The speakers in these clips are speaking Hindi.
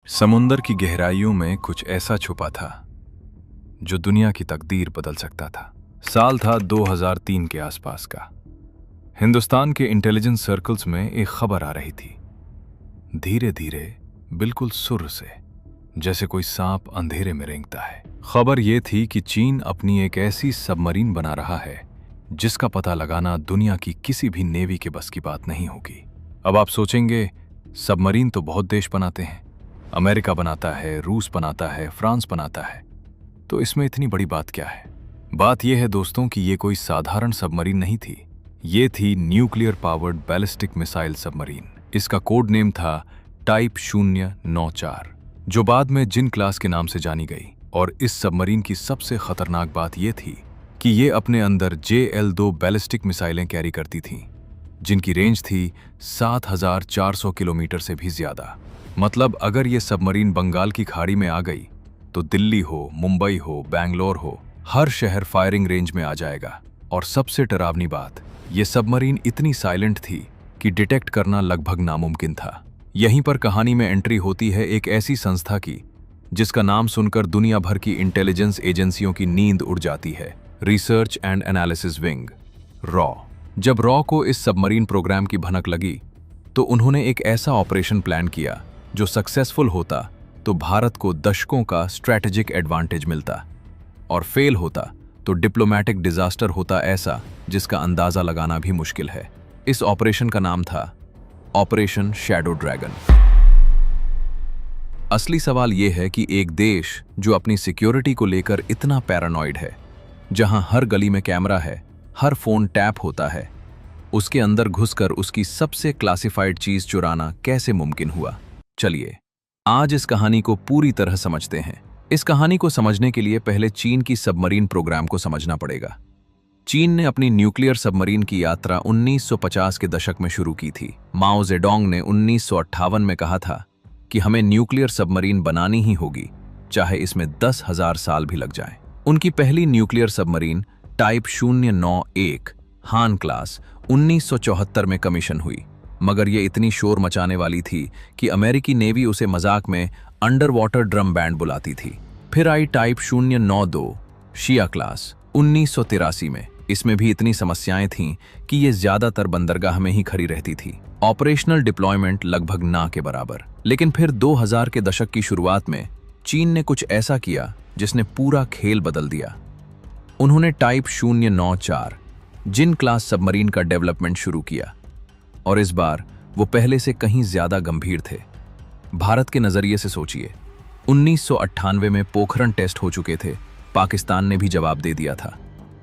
समुंदर की गहराइयों में कुछ ऐसा छुपा था जो दुनिया की तकदीर बदल सकता था। साल था 2003 के आसपास का। हिंदुस्तान के इंटेलिजेंस सर्कल्स में एक खबर आ रही थी, धीरे धीरे, बिल्कुल सुर से, जैसे कोई सांप अंधेरे में रेंगता है। खबर यह थी कि चीन अपनी एक ऐसी सबमरीन बना रहा है जिसका पता लगाना दुनिया की किसी भी नेवी के बस की बात नहीं होगी। अब आप सोचेंगे, सबमरीन तो बहुत देश बनाते हैं, अमेरिका बनाता है, रूस बनाता है, फ्रांस बनाता है, तो इसमें इतनी बड़ी बात क्या है? बात यह है दोस्तों कि ये कोई साधारण सबमरीन नहीं थी। ये थी nuclear powered ballistic missile submarine. इसका कोड नेम था टाइप 094, जो बाद में जिन क्लास के नाम से जानी गई। और इस सबमरीन की सबसे खतरनाक बात यह थी कि ये अपने अंदर JL-2 बैलिस्टिक मिसाइलें कैरी करती थीं, जिनकी रेंज थी 7400 किलोमीटर से भी ज्यादा। मतलब अगर ये सबमरीन बंगाल की खाड़ी में आ गई तो दिल्ली हो, मुंबई हो, बैंगलोर हो, हर शहर फायरिंग रेंज में आ जाएगा। और सबसे डरावनी बात, ये सबमरीन इतनी साइलेंट थी कि डिटेक्ट करना लगभग नामुमकिन था। यहीं पर कहानी में एंट्री होती है एक ऐसी संस्था की जिसका नाम सुनकर दुनिया भर की इंटेलिजेंस एजेंसियों की नींद उड़ जाती है, research and analysis wing, raw. जब रॉ को इस सबमरीन प्रोग्राम की भनक लगी तो उन्होंने एक ऐसा ऑपरेशन प्लान किया जो सक्सेसफुल होता तो भारत को दशकों का स्ट्रैटेजिक एडवांटेज मिलता, और फेल होता तो डिप्लोमैटिक डिजास्टर होता ऐसा जिसका अंदाजा लगाना भी मुश्किल है। इस ऑपरेशन का नाम था ऑपरेशन शैडो ड्रैगन। असली सवाल यह है कि एक देश जो अपनी सिक्योरिटी को लेकर इतना पैरानॉइड है, जहां हर गली में कैमरा है, हर फोन टैप होता है, उसके अंदर घुसकर उसकी सबसे क्लासिफाइड चीज चुराना कैसे मुमकिन हुआ? चलिए आज इस कहानी को पूरी तरह समझते हैं। इस कहानी को समझने के लिए पहले चीन की सबमरीन प्रोग्राम को समझना पड़ेगा। चीन ने अपनी न्यूक्लियर सबमरीन की यात्रा 1950 के दशक में शुरू की थी। माओ जेडोंग ने 1958 में कहा था कि हमें न्यूक्लियर सबमरीन बनानी ही होगी, चाहे इसमें 10,000 साल भी लग जाएं। उनकी पहली न्यूक्लियर सबमरीन टाइप 091 हान क्लास 1974 में कमीशन हुई, मगर ये इतनी शोर मचाने वाली थी कि अमेरिकी नेवी उसे मजाक में अंडर वाटर ड्रम बैंड बुलाती थी। फिर आई टाइप 092 शिया क्लास 1983 में। इसमें भी इतनी समस्याएं थीं कि ये ज्यादातर बंदरगाह में ही खड़ी रहती थी। ऑपरेशनल डिप्लॉयमेंट लगभग ना के बराबर। लेकिन फिर 2000 के दशक की शुरुआत में चीन ने कुछ ऐसा किया जिसने पूरा खेल बदल दिया। उन्होंने टाइप 094 जिन क्लास सबमरीन का डेवलपमेंट शुरू किया, और इस बार वो पहले से कहीं ज्यादा गंभीर थे। भारत के नजरिए से सोचिए, 1998 में पोखरण टेस्ट हो चुके थे, पाकिस्तान ने भी जवाब दे दिया था।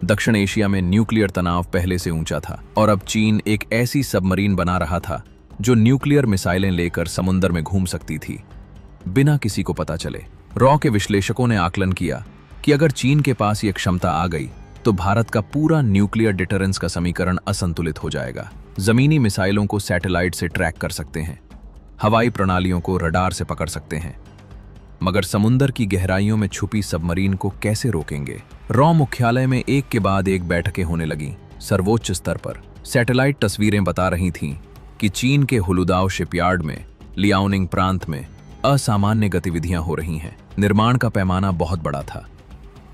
दक्षिण एशिया में न्यूक्लियर तनाव पहले से ऊंचा था, और अब चीन एक ऐसी सबमरीन बना रहा था जो न्यूक्लियर मिसाइलें लेकर समुद्र में घूम सकती थी बिना किसी को पता चले। रॉ के विश्लेषकों ने आकलन किया कि अगर चीन के पास ये क्षमता आ गई तो भारत का पूरा न्यूक्लियर डिटरेंस का समीकरण असंतुलित हो जाएगा। जमीनी मिसाइलों को सैटेलाइट से ट्रैक कर सकते हैं, हवाई प्रणालियों को रडार से पकड़ सकते हैं, मगर समुद्र की गहराइयों में छुपी सबमरीन को कैसे रोकेंगे? रॉ मुख्यालय में एक के बाद एक बैठकें होने लगीं। सर्वोच्च स्तर पर सैटेलाइट तस्वीरें बता रही थीं कि चीन के हुलुदाओ शिपयार्ड में लियाओनिंग प्रांत में असामान्य गतिविधियां हो रही हैं। निर्माण का पैमाना बहुत बड़ा था,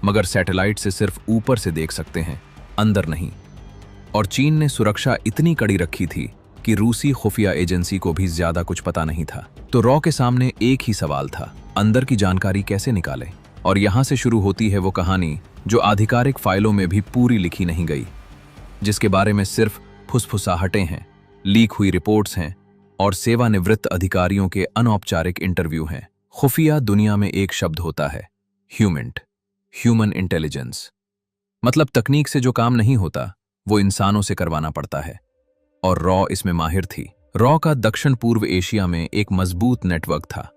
मगर सैटेलाइट से सिर्फ ऊपर से देख सकते हैं, अंदर नहीं। और चीन ने सुरक्षा इतनी कड़ी रखी थी कि रूसी खुफिया एजेंसी को भी ज्यादा कुछ पता नहीं था। तो रॉ के सामने एक ही सवाल था, अंदर की जानकारी कैसे निकालें? और यहां से शुरू होती है वो कहानी जो आधिकारिक फाइलों में भी पूरी लिखी नहीं गई, जिसके बारे में सिर्फ फुसफुसाहटें हैं, लीक हुई रिपोर्ट्स हैं और सेवानिवृत्त अधिकारियों के अनौपचारिक इंटरव्यू हैं। खुफिया दुनिया में एक शब्द होता है, ह्यूमेंट, ह्यूमन इंटेलिजेंस। मतलब तकनीक से जो काम नहीं होता वो इंसानों से करवाना पड़ता है, और रॉ इसमें माहिर थी। रॉ का दक्षिण पूर्व एशिया में एक मजबूत नेटवर्क था,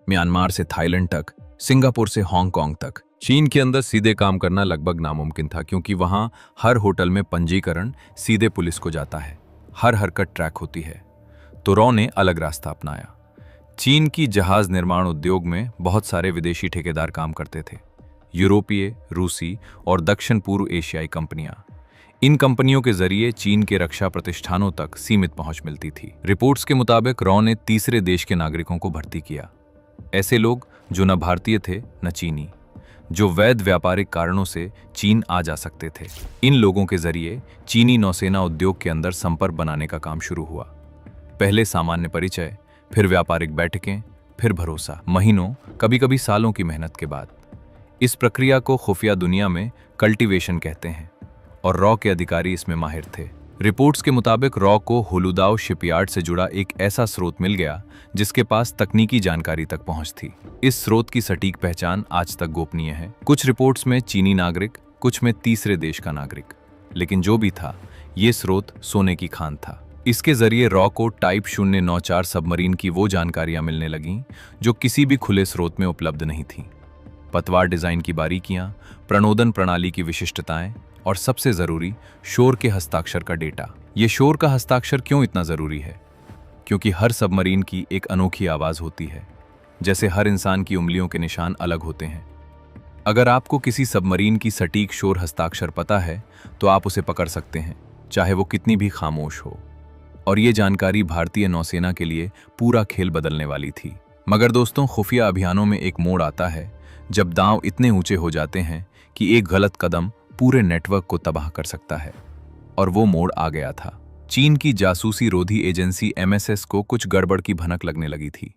म्यांमार से थाईलैंड तक, सिंगापुर से हांगकांग तक। चीन के अंदर सीधे काम करना लगभग नामुमकिन था, क्योंकि वहां हर होटल में पंजीकरण सीधे पुलिस को जाता है, हर हरकत ट्रैक होती है। तो रॉ ने अलग रास्ता अपनाया। चीन की जहाज निर्माण उद्योग में बहुत सारे विदेशी ठेकेदार काम करते थे, यूरोपीय, रूसी और दक्षिण पूर्व एशियाई कंपनियां। इन कंपनियों के जरिए चीन के रक्षा प्रतिष्ठानों तक सीमित पहुंच मिलती थी। रिपोर्ट्स के मुताबिक रॉ ने तीसरे देश के नागरिकों को भर्ती किया, ऐसे लोग जो न भारतीय थे न चीनी, जो वैध व्यापारिक कारणों से चीन आ जा सकते थे। इन लोगों के जरिए चीनी नौसेना उद्योग के अंदर संपर्क बनाने का काम शुरू हुआ। पहले सामान्य परिचय, फिर व्यापारिक बैठकें, फिर भरोसा, महीनों कभी कभी सालों की मेहनत के बाद। इस प्रक्रिया को खुफिया दुनिया में कल्टीवेशन कहते हैं और रॉ के अधिकारी इसमें माहिर थे। रिपोर्ट्स के मुताबिक रॉ को हुलुदाओ शिपयार्ड से जुड़ा एक ऐसा स्रोत मिल गया जिसके पास तकनीकी जानकारी तक पहुंच थी। इस स्रोत की सटीक पहचान आज तक गोपनीय है। कुछ रिपोर्ट्स में चीनी नागरिक, कुछ में तीसरे देश का नागरिक, लेकिन जो भी था, ये स्रोत सोने की खान था। इसके जरिए रॉ को टाइप 094 सबमरीन की वो जानकारियां मिलने लगीं जो किसी भी खुले स्रोत में उपलब्ध नहीं थी। पतवार डिजाइन की बारीकियां, प्रणोदन प्रणाली की विशिष्टताएं और सबसे जरूरी शोर के हस्ताक्षर का डेटा। ये शोर का हस्ताक्षर क्यों इतना जरूरी है? क्योंकि हर सबमरीन की एक अनोखी आवाज होती है, जैसे हर इंसान की उंगलियों के निशान अलग होते हैं। अगर आपको किसी सबमरीन की सटीक शोर हस्ताक्षर पता है तो आप उसे पकड़ सकते हैं, चाहे वो कितनी भी खामोश हो। और ये जानकारी भारतीय नौसेना के लिए पूरा खेल बदलने वाली थी। मगर दोस्तों, खुफिया अभियानों में एक मोड़ आता है जब दांव इतने ऊंचे हो जाते हैं कि एक गलत कदम पूरे नेटवर्क को तबाह कर सकता है। और वो मोड़ आ गया था। चीन की जासूसी रोधी एजेंसी MSS को कुछ गड़बड़ की भनक लगने लगी थी।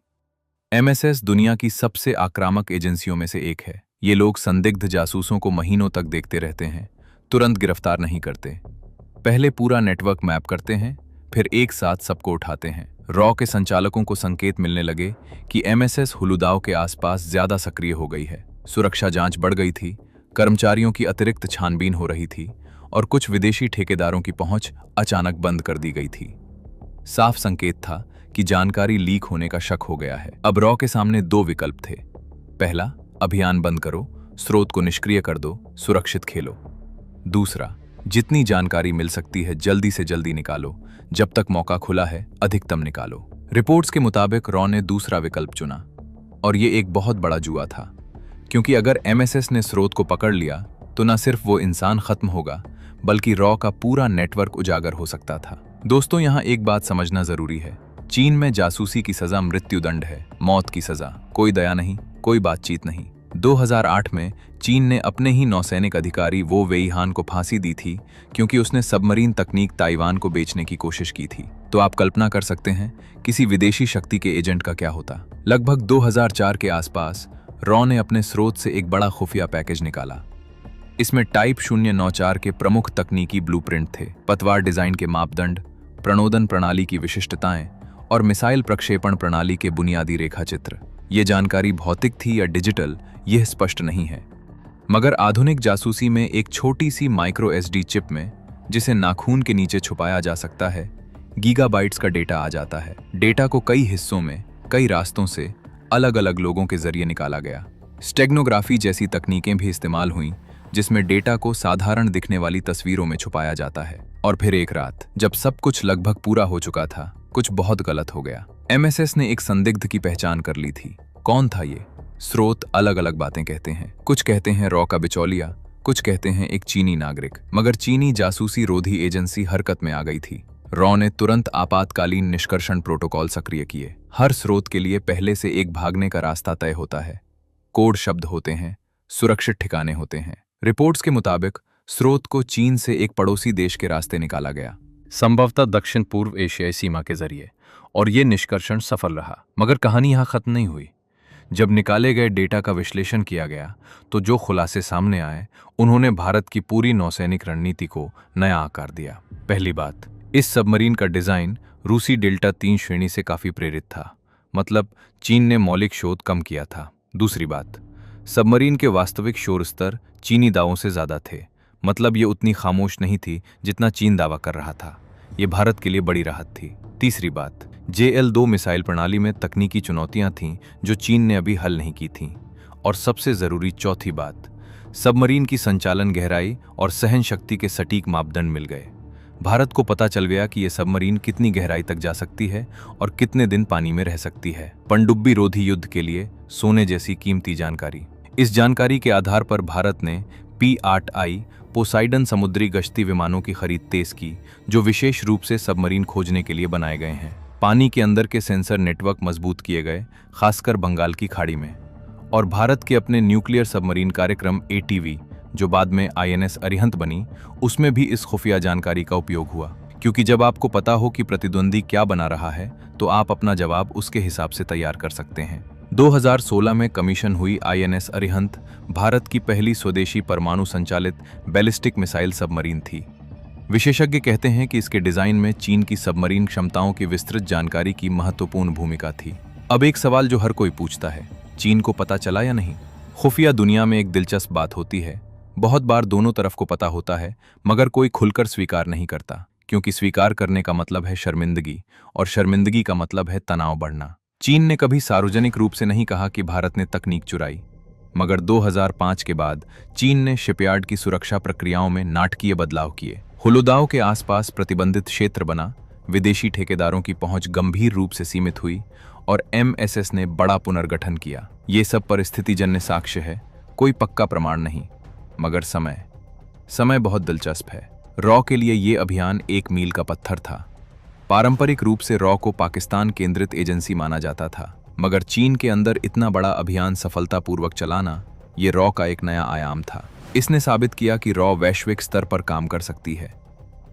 MSS दुनिया की सबसे आक्रामक एजेंसियों में से एक है। ये लोग संदिग्ध जासूसों को महीनों तक देखते रहते हैं, तुरंत गिरफ्तार नहीं करते। पहले पूरा नेटवर्क मैप करते हैं, फिर एक साथ सबको उठाते हैं। रॉ के संचालकों को संकेत मिलने लगे कि MSS हुलुदाओ के आसपास ज्यादा सक्रिय हो गई है। सुरक्षा जांच बढ़ गई थी, कर्मचारियों की अतिरिक्त छानबीन हो रही थी और कुछ विदेशी ठेकेदारों की पहुंच अचानक बंद कर दी गई थी। साफ संकेत था कि जानकारी लीक होने का शक हो गया है। अब रॉ के सामने दो विकल्प थे। पहला, अभियान बंद करो, स्रोत को निष्क्रिय कर दो, सुरक्षित खेलो। दूसरा, जितनी जानकारी मिल सकती है जल्दी से जल्दी निकालो, जब तक मौका खुला है अधिकतम निकालो। रिपोर्ट्स के मुताबिक रॉ ने दूसरा विकल्प चुना और ये एक बहुत बड़ा जुआ था, क्योंकि अगर MSS ने स्रोत को पकड़ लिया तो न सिर्फ वो इंसान खत्म होगा, बल्कि रॉ का पूरा नेटवर्क उजागर हो सकता था। दोस्तों, यहाँ एक बात समझना जरूरी है। चीन में जासूसी की सजा मृत्युदंड है, मौत की सजा, कोई दया नहीं, कोई बातचीत नहीं। 2008 में चीन ने अपने ही नौसैनिक अधिकारी वो वेईहान को फांसी दी थी क्योंकि उसने सबमरीन तकनीक ताइवान को बेचने की कोशिश की थी। तो आप कल्पना कर सकते हैं किसी विदेशी शक्ति के एजेंट का क्या होता। लगभग 2004 के आसपास रॉ ने अपने स्रोत से एक बड़ा खुफिया पैकेज निकाला। इसमें टाइप 094 के प्रमुख तकनीकी ब्लूप्रिंट थे, पतवार डिजाइन के मापदंड, प्रणोदन प्रणाली की विशिष्टताएं और मिसाइल प्रक्षेपण प्रणाली के बुनियादी रेखाचित्र। ये जानकारी भौतिक थी या डिजिटल, यह स्पष्ट नहीं है, मगर आधुनिक जासूसी में एक छोटी सी माइक्रो SD चिप में, जिसे नाखून के नीचे छुपाया जा सकता है, गीगाबाइट्स का डेटा आ जाता है। डेटा को कई हिस्सों में, कई रास्तों से, अलग अलग लोगों के जरिए निकाला गया। स्टेगनोग्राफी जैसी तकनीकें भी इस्तेमाल हुईं, जिसमें डेटा को साधारण दिखने वाली तस्वीरों में छुपाया जाता है। और फिर एक रात, जब सब कुछ लगभग पूरा हो चुका था, कुछ बहुत गलत हो गया। MSS ने एक संदिग्ध की पहचान कर ली थी। कौन था ये? स्रोत अलग अलग बातें कहते हैं। कुछ कहते हैं रॉ का बिचौलिया, कुछ कहते हैं एक चीनी नागरिक। मगर चीनी जासूसी रोधी एजेंसी हरकत में आ गई थी। रॉ ने तुरंत आपातकालीन निष्कर्षण प्रोटोकॉल सक्रिय किए। हर स्रोत के लिए पहले से एक भागने का रास्ता तय होता है, कोड शब्द होते हैं, सुरक्षित ठिकाने होते हैं। रिपोर्ट्स के मुताबिक स्रोत को चीन से एक पड़ोसी देश के रास्ते निकाला गया, संभवतः दक्षिण पूर्व एशियाई सीमा के जरिए, और ये निष्कर्षण सफल रहा। मगर कहानी यहाँ खत्म नहीं हुई। जब निकाले गए डेटा का विश्लेषण किया गया तो जो खुलासे सामने आए, उन्होंने भारत की पूरी नौसैनिक रणनीति को नया आकार दिया। पहली बात, इस सबमरीन का डिजाइन रूसी डेल्टा 3 श्रेणी से काफी प्रेरित था, मतलब चीन ने मौलिक शोध कम किया था। दूसरी बात, सबमरीन के वास्तविक शोर स्तर चीनी दावों से ज्यादा थे, मतलब ये उतनी खामोश नहीं थी जितना चीन दावा कर रहा था। ये भारत के लिए बड़ी राहत थी। तीसरी बात, JL-2 मिसाइल प्रणाली में तकनीकी चुनौतियां थीं जो चीन ने अभी हल नहीं की थीं। और सबसे जरूरी चौथी बात, सबमरीन की संचालन गहराई और सहन शक्ति के सटीक मापदंड मिल गए। भारत को पता चल गया कि यह सबमरीन कितनी गहराई तक जा सकती है और कितने दिन पानी में रह सकती है। पनडुब्बी रोधी युद्ध के लिए सोने जैसी कीमती जानकारी। इस जानकारी के आधार पर भारत ने P-8I पोसाइडन समुद्री गश्ती विमानों की खरीद तेज की, जो विशेष रूप से सबमरीन खोजने के लिए बनाए गए हैं। पानी के अंदर के सेंसर नेटवर्क मजबूत किए गए, खासकर बंगाल की खाड़ी में। और भारत के अपने न्यूक्लियर सबमरीन कार्यक्रम एटीवी, जो बाद में आईएनएस अरिहंत बनी, उसमें भी इस खुफिया जानकारी का उपयोग हुआ। क्योंकि जब आपको पता हो कि प्रतिद्वंदी क्या बना रहा है, तो आप अपना जवाब उसके हिसाब से तैयार कर सकते हैं। 2016 में कमीशन हुई आईएनएस अरिहंत भारत की पहली स्वदेशी परमाणु संचालित बैलिस्टिक मिसाइल सबमरीन थी। विशेषज्ञ कहते हैं कि इसके डिजाइन में चीन की सबमरीन क्षमताओं की विस्तृत जानकारी की महत्वपूर्ण भूमिका थी। अब एक सवाल जो हर कोई पूछता है, चीन को पता चला या नहीं? खुफिया दुनिया में एक दिलचस्प बात होती है, बहुत बार दोनों तरफ को पता होता है, मगर कोई खुलकर स्वीकार नहीं करता, क्योंकि स्वीकार करने का मतलब है शर्मिंदगी, और शर्मिंदगी का मतलब है तनाव बढ़ना। चीन ने कभी सार्वजनिक रूप से नहीं कहा कि भारत ने तकनीक चुराई, मगर 2005 के बाद चीन ने शिपयार्ड की सुरक्षा प्रक्रियाओं में नाटकीय बदलाव किए। हुलुदाओ के आसपास प्रतिबंधित क्षेत्र बना, विदेशी ठेकेदारों की पहुंच गंभीर रूप से सीमित हुई, और एमएसएस ने बड़ा पुनर्गठन किया। ये सब परिस्थितिजन्य साक्ष्य है, कोई पक्का प्रमाण नहीं, मगर समय बहुत दिलचस्प है। रॉ के लिए ये अभियान एक मील का पत्थर था। पारंपरिक रूप से रॉ को पाकिस्तान केंद्रित एजेंसी माना जाता था, मगर चीन के अंदर इतना बड़ा अभियान सफलतापूर्वक चलाना, ये रॉ का एक नया आयाम था। इसने साबित किया कि रॉ वैश्विक स्तर पर काम कर सकती है।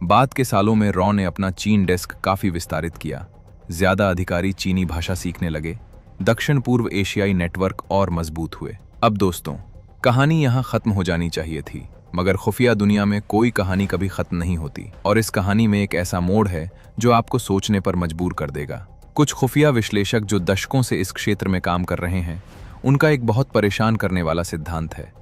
बाद के सालों में रॉ ने अपना चीन डेस्क काफी विस्तारित किया, ज्यादा अधिकारी चीनी भाषा सीखने लगे, दक्षिण पूर्व एशियाई नेटवर्क और मजबूत हुए। अब दोस्तों, कहानी यहाँ खत्म हो जानी चाहिए थी, मगर खुफिया दुनिया में कोई कहानी कभी खत्म नहीं होती, और इस कहानी में एक ऐसा मोड़ है जो आपको सोचने पर मजबूर कर देगा। कुछ खुफिया विश्लेषक जो दशकों से इस क्षेत्र में काम कर रहे हैं, उनका एक बहुत परेशान करने वाला सिद्धांत है।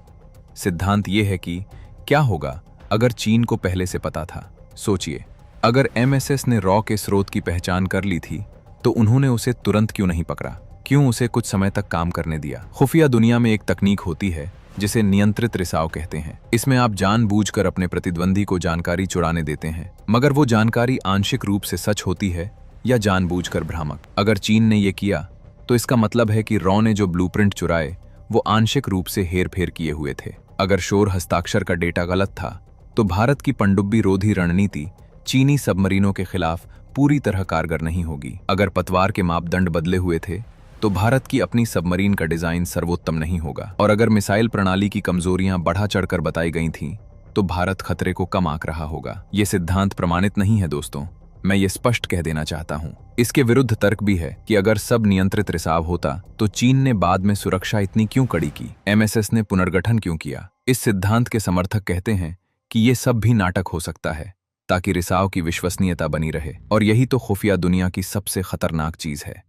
सिद्धांत ये है कि क्या होगा अगर चीन को पहले से पता था। सोचिए, अगर एमएसएस ने रॉ के स्रोत की पहचान कर ली थी, तो उन्होंने उसे तुरंत क्यों नहीं पकड़ा? क्यों उसे कुछ समय तक काम करने दिया? खुफिया दुनिया में एक तकनीक होती है जिसे नियंत्रित रिसाव कहते हैं। इसमें आप जानबूझकर अपने प्रतिद्वंदी को जानकारी चुराने देते हैं, मगर वो जानकारी आंशिक रूप से सच होती है या जानबूझकर भ्रामक। अगर चीन ने यह किया, तो इसका मतलब है कि रॉ ने जो ब्लूप्रिंट चुराए, वो आंशिक रूप से हेरफेर किए हुए थे। अगर शोर हस्ताक्षर का डेटा गलत था, तो भारत की पनडुब्बी रोधी रणनीति चीनी सबमरीनों के खिलाफ पूरी तरह कारगर नहीं होगी। अगर पतवार के मापदंड बदले हुए थे, तो भारत की अपनी सबमरीन का डिजाइन सर्वोत्तम नहीं होगा। और अगर मिसाइल प्रणाली की कमजोरियां बढ़ा चढ़कर बताई गई थीं, तो भारत खतरे को कम आंक रहा होगा। ये सिद्धांत प्रमाणित नहीं है दोस्तों, मैं ये स्पष्ट कह देना चाहता हूं। इसके विरुद्ध तर्क भी है कि अगर सब नियंत्रित रिसाव होता, तो चीन ने बाद में सुरक्षा इतनी क्यों कड़ी की? एमएसएस ने पुनर्गठन क्यों किया? इस सिद्धांत के समर्थक कहते हैं कि ये सब भी नाटक हो सकता है, ताकि रिसाव की विश्वसनीयता बनी रहे। और यही तो खुफिया दुनिया की सबसे खतरनाक चीज है।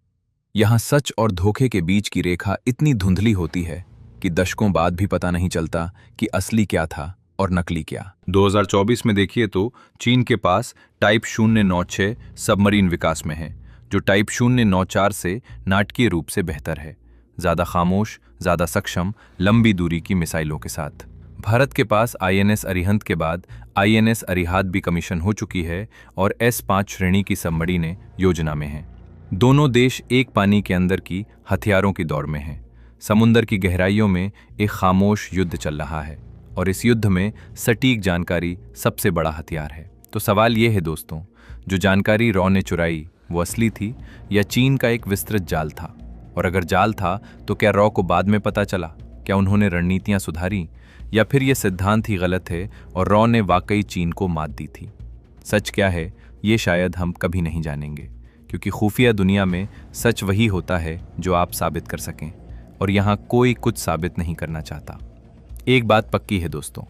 यहाँ सच और धोखे के बीच की रेखा इतनी धुंधली होती है कि दशकों बाद भी पता नहीं चलता कि असली क्या था और नकली क्या। 2024 में देखिए तो चीन के पास टाइप 096 सबमरीन विकास में है, जो टाइप 094 से नाटकीय रूप से बेहतर है, ज्यादा खामोश, ज्यादा सक्षम, लंबी दूरी की मिसाइलों के साथ। भारत के पास आईएनएस अरिहंत के बाद आईएनएस अरिहात भी कमीशन हो चुकी है, और S5 श्रेणी की सबमरीनें योजना में हैं। दोनों देश एक पानी के अंदर की हथियारों की दौड़ में हैं। समुद्र की गहराइयों में एक खामोश युद्ध चल रहा है, और इस युद्ध में सटीक जानकारी सबसे बड़ा हथियार है। तो सवाल ये है दोस्तों, जो जानकारी रॉ ने चुराई, वो असली थी या चीन का एक विस्तृत जाल था? और अगर जाल था, तो क्या रॉ को बाद में पता चला? क्या उन्होंने रणनीतियां सुधारी, या फिर यह सिद्धांत ही गलत है और रॉ ने वाकई चीन को मात दी थी? सच क्या है, ये शायद हम कभी नहीं जानेंगे, क्योंकि खुफिया दुनिया में सच वही होता है जो आप साबित कर सकें, और यहाँ कोई कुछ साबित नहीं करना चाहता। एक बात पक्की है दोस्तों,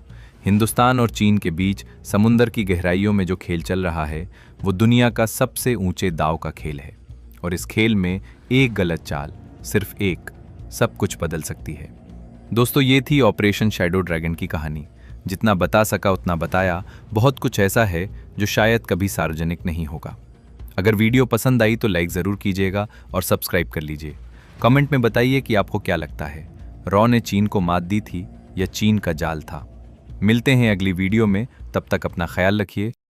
हिंदुस्तान और चीन के बीच समुद्र की गहराइयों में जो खेल चल रहा है, वो दुनिया का सबसे ऊंचे दांव का खेल है, और इस खेल में एक गलत चाल, सिर्फ एक, सब कुछ बदल सकती है। दोस्तों, ये थी ऑपरेशन शैडो ड्रैगन की कहानी। जितना बता सका उतना बताया। बहुत कुछ ऐसा है जो शायद कभी सार्वजनिक नहीं होगा। अगर वीडियो पसंद आई तो लाइक ज़रूर कीजिएगा और सब्सक्राइब कर लीजिए। कमेंट में बताइए कि आपको क्या लगता है, रॉ ने चीन को मात दी थी या चीन का जाल था? मिलते हैं अगली वीडियो में, तब तक अपना ख्याल रखिए।